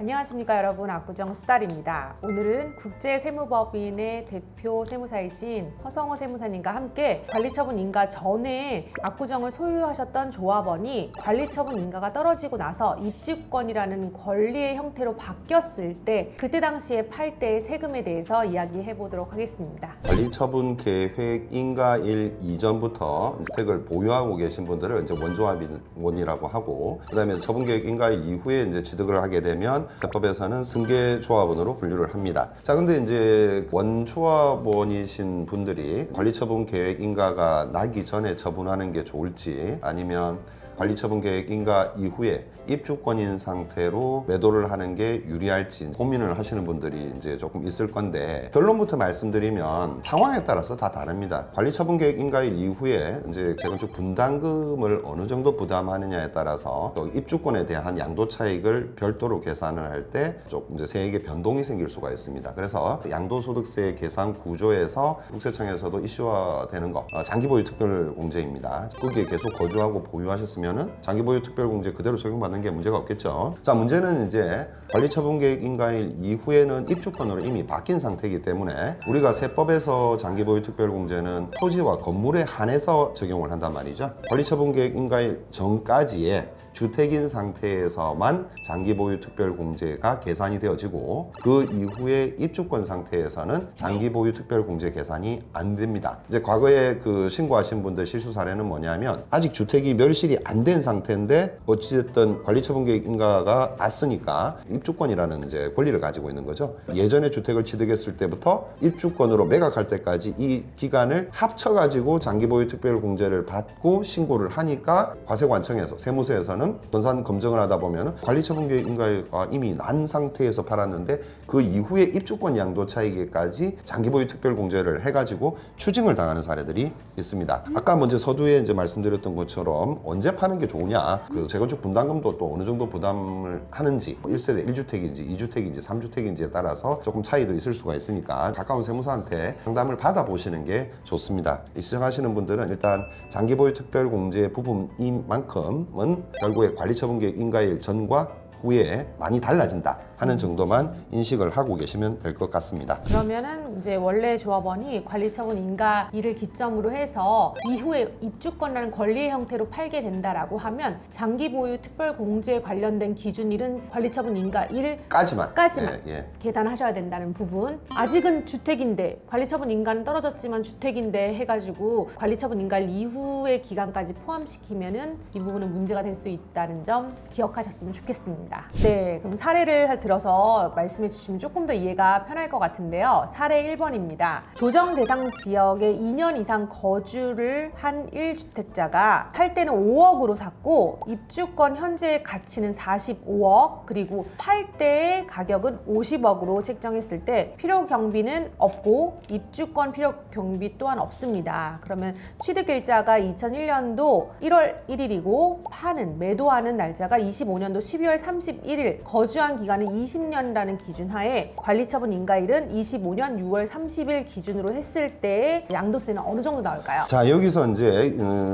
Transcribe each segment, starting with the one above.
안녕하십니까 여러분, 압구정 수달입니다. 오늘은 국제세무법인의 대표 세무사이신 허성호 세무사님과 함께 관리처분 인가 전에 압구정을 소유하셨던 조합원이 관리처분 인가가 떨어지고 나서 입주권이라는 권리의 형태로 바뀌었을 때 그때 당시에 팔 때의 세금에 대해서 이야기해 보도록 하겠습니다. 관리처분 계획 인가일 이전부터 주택을 보유하고 계신 분들을 이제 원조합원이라고 하고, 그다음에 처분 계획 인가일 이후에 이제 취득을 하게 되면 세법에서는 승계조합원으로 분류를 합니다. 자, 근데 이제 원조합원이신 분들이 관리처분 계획 인가가 나기 전에 처분하는 게 좋을지, 아니면 관리처분 계획 인가 이후에 입주권인 상태로 매도를 하는 게 유리할지 고민을 하시는 분들이 이제 조금 있을 건데, 결론부터 말씀드리면 상황에 따라서 다 다릅니다. 관리처분 계획 인가일 이후에 이제 재건축 분담금을 어느 정도 부담하느냐에 따라서 입주권에 대한 양도 차익을 별도로 계산을 할 때 조금 이제 세액의 변동이 생길 수가 있습니다. 그래서 양도소득세 계산 구조에서 국세청에서도 이슈화되는 거, 장기보유 특별공제입니다. 거기에 계속 거주하고 보유하셨으면은 장기보유 특별공제 그대로 적용받는 게 문제가 없겠죠. 자, 문제는 이제 관리처분 계획 인가일 이후에는 입주권으로 이미 바뀐 상태이기 때문에 우리가 세법에서 장기보유 특별공제는 토지와 건물에 한해서 적용을 한단 말이죠. 관리처분 계획 인가일 전까지의 주택인 상태에서만 장기보유 특별공제가 계산이 되어지고, 그 이후에 입주권 상태에서는 장기보유 특별공제 계산이 안 됩니다. 이제 과거에 그 신고하신 분들 실수 사례는 뭐냐면, 아직 주택이 멸실이 안 된 상태인데 어찌됐든 관리처분 계획 인가가 났으니까 입주권이라는 이제 권리를 가지고 있는 거죠. 예전에 주택을 취득했을 때부터 입주권으로 매각할 때까지 이 기간을 합쳐가지고 장기보유 특별공제를 받고 신고를 하니까 과세관청에서, 세무서에서는 전산 검증을 하다 보면 관리처분 계획 인가가 이미 난 상태에서 팔았는데 그 이후에 입주권 양도 차익에까지 장기보유 특별공제를 해가지고 추징을 당하는 사례들이 있습니다. 아까 먼저 서두에 이제 말씀드렸던 것처럼 언제 파는 게 좋으냐, 그 재건축 분담금도 또 어느 정도 부담을 하는지, 1세대 1주택인지 2주택인지 3주택인지에 따라서 조금 차이도 있을 수가 있으니까 가까운 세무사한테 상담을 받아보시는 게 좋습니다. 시작하시는 분들은 일단 장기보유 특별공제 부분인 만큼은 결국에 관리처분 계획 인가일 전과 후에 많이 달라진다 하는 정도만 인식을 하고 계시면 될 것 같습니다. 그러면은 이제 원래 조합원이 관리처분 인가일을 기점으로 해서 이후에 입주권이라는 권리의 형태로 팔게 된다라고 하면 장기보유 특별공제에 관련된 기준일은 관리처분 인가일까지만 계산하셔야 된다는 부분. 아직은 주택인데 관리처분 인가는 떨어졌지만 주택인데 해가지고 관리처분 인가일 이후의 기간까지 포함시키면은 이 부분은 문제가 될 수 있다는 점 기억하셨으면 좋겠습니다. 네, 그럼 사례를 들어서 말씀해 주시면 조금 더 이해가 편할 것 같은데요. 사례 1번입니다. 조정 대상 지역에 2년 이상 거주를 한 1주택자가 살 때는 5억으로 샀고 입주권 현재 가치는 45억, 그리고 팔 때의 가격은 50억으로 책정했을 때 필요 경비는 없고 입주권 필요 경비 또한 없습니다. 그러면 취득일자가 2001년도 1월 1일이고 매도하는 날짜가 25년도 12월 31일, 거주한 기간은 20년이라는 기준 하에 관리처분 인가일은 25년 6월 30일 기준으로 했을 때 양도세는 어느 정도 나올까요? 자, 여기서 이제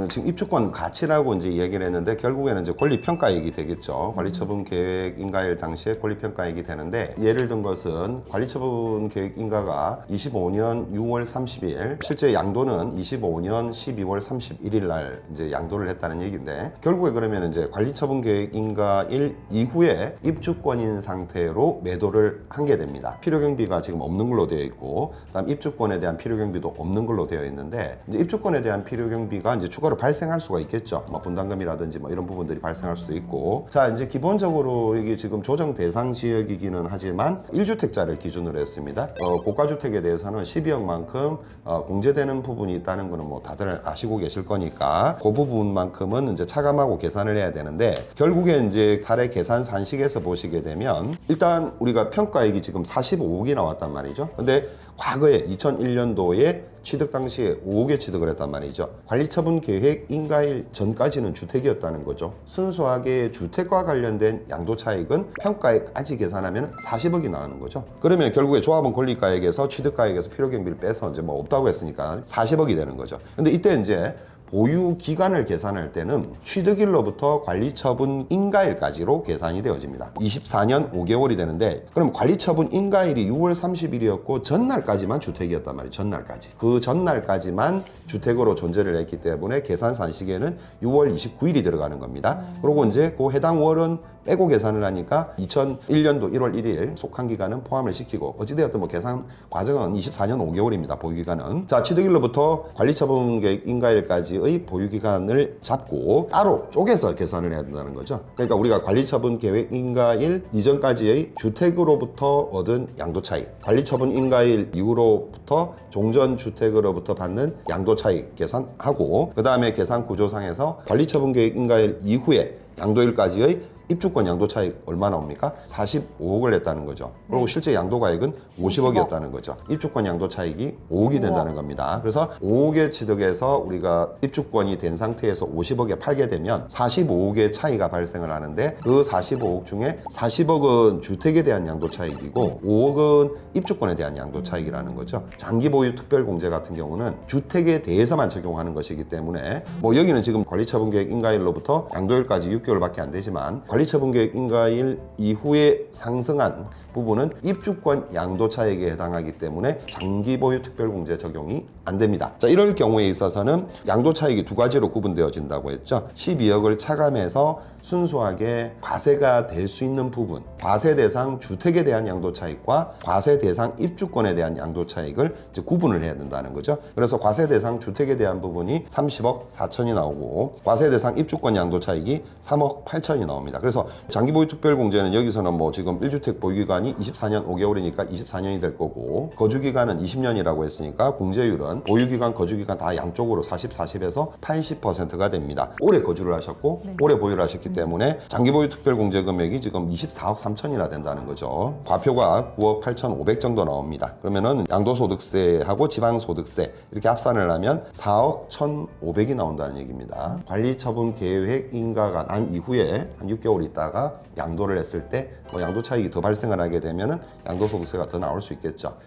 지금 입주권 가치라고 이제 이야기를 했는데 결국에는 이제 권리평가액이 되겠죠. 관리처분 계획 인가일 당시에 권리평가액이 되는데, 예를 든 것은 관리처분 계획 인가가 25년 6월 30일, 실제 양도는 25년 12월 31일 날 이제 양도를 했다는 얘기인데, 결국에 그러면 이제 관리처분 계획 인가일 이후에 입주권인 상태로 매도를 한 게 됩니다. 필요경비가 지금 없는 걸로 되어 있고, 그다음 입주권에 대한 필요경비도 없는 걸로 되어 있는데, 이제 입주권에 대한 필요경비가 이제 추가로 발생할 수가 있겠죠. 뭐 분담금이라든지 뭐 이런 부분들이 발생할 수도 있고. 자, 이제 기본적으로 이게 지금 조정 대상 지역이기는 하지만 1주택자를 기준으로 했습니다. 고가주택에 대해서는 12억만큼 공제되는 부분이 있다는 거는 뭐 다들 아시고 계실 거니까 그 부분만큼은 이제 차감하고 계산을 해야 되는데, 결국에 이제 사례 계산 산식에서 보시게 되면 일단 우리가 평가액이 지금 45억이 나왔단 말이죠. 근데 과거에 2001년도에 취득 당시에 5억에 취득을 했단 말이죠. 관리처분 계획 인가일 전까지는 주택이었다는 거죠. 순수하게 주택과 관련된 양도 차익은 평가액까지 계산하면 40억이 나오는 거죠. 그러면 결국에 조합원 권리가액에서 취득가액에서 필요경비를 빼서 이제 뭐 없다고 했으니까 40억이 되는 거죠. 근데 이때 이제 보유 기간을 계산할 때는 취득일로부터 관리처분 인가일까지로 계산이 되어집니다. 24년 5개월이 되는데 그럼 관리처분 인가일이 6월 30일이었고 전날까지만 주택이었단 말이에요. 전날까지. 그 전날까지만 주택으로 존재를 했기 때문에 계산산식에는 6월 29일이 들어가는 겁니다. 그리고 이제 그 해당 월은 빼고 계산을 하니까 2001년도 1월 1일 속한 기간은 포함을 시키고 어찌되었든 뭐 계산 과정은 24년 5개월입니다. 보유기간은. 자, 취득일로부터 관리처분계획 인가일까지의 보유기간을 잡고 따로 쪼개서 계산을 해야 된다는 거죠. 그러니까 우리가 관리처분계획 인가일 이전까지의 주택으로부터 얻은 양도차익, 관리처분 인가일 이후로부터 종전주택으로부터 받는 양도차익 계산하고 그 다음에 계산 구조상에서 관리처분계획 인가일 이후에 양도일까지의 입주권 양도 차익 얼마 나옵니까? 45억을 냈다는 거죠. 그리고 실제 양도가액은 50억이었다는 거죠. 입주권 양도 차익이 5억이 된다는 겁니다. 그래서 5억의 취득에서 우리가 입주권이 된 상태에서 50억에 팔게 되면 45억의 차이가 발생을 하는데 그 45억 중에 40억은 주택에 대한 양도 차익이고 5억은 입주권에 대한 양도 차익이라는 거죠. 장기 보유 특별 공제 같은 경우는 주택에 대해서만 적용하는 것이기 때문에 뭐 여기는 지금 관리처분계획 인가일로부터 양도일까지 6개월밖에 안 되지만 관리처분계획 인가일 이후에 상승한 부분은 입주권 양도차익에 해당하기 때문에 장기보유 특별공제 적용이 안 됩니다. 자, 이럴 경우에 있어서는 양도차익이 두 가지로 구분되어진다고 했죠. 12억을 차감해서 순수하게 과세가 될 수 있는 부분, 과세 대상 주택에 대한 양도차익과 과세 대상 입주권에 대한 양도차익을 이제 구분을 해야 된다는 거죠. 그래서 과세 대상 주택에 대한 부분이 30억 4천이 나오고 과세 대상 입주권 양도차익이 3억 8천이 나옵니다. 그래서 장기보유 특별공제는 여기서는 뭐 지금 1주택 보유기간이 24년 5개월이니까 24년이 될 거고 거주기간은 20년이라고 했으니까 공제율은 보유기간, 거주기간 다 양쪽으로 40, 40에서 80%가 됩니다. 오래 거주를 하셨고 오래 보유를 하셨기 때문에 장기보유 특별공제 금액이 지금 24억 3천이나 된다는 거죠. 과표가 9억 8천5백 정도 나옵니다. 그러면은 양도소득세하고 지방소득세 이렇게 합산을 하면 4억 1,500이 나온다는 얘기입니다. 관리처분 계획 인가가 난 이후에 한 6개월 있다가 양도를 했을 때 뭐 양도 차익이 더 발생을 하게 되면은 양도소득세가 더 나올 수 있겠죠.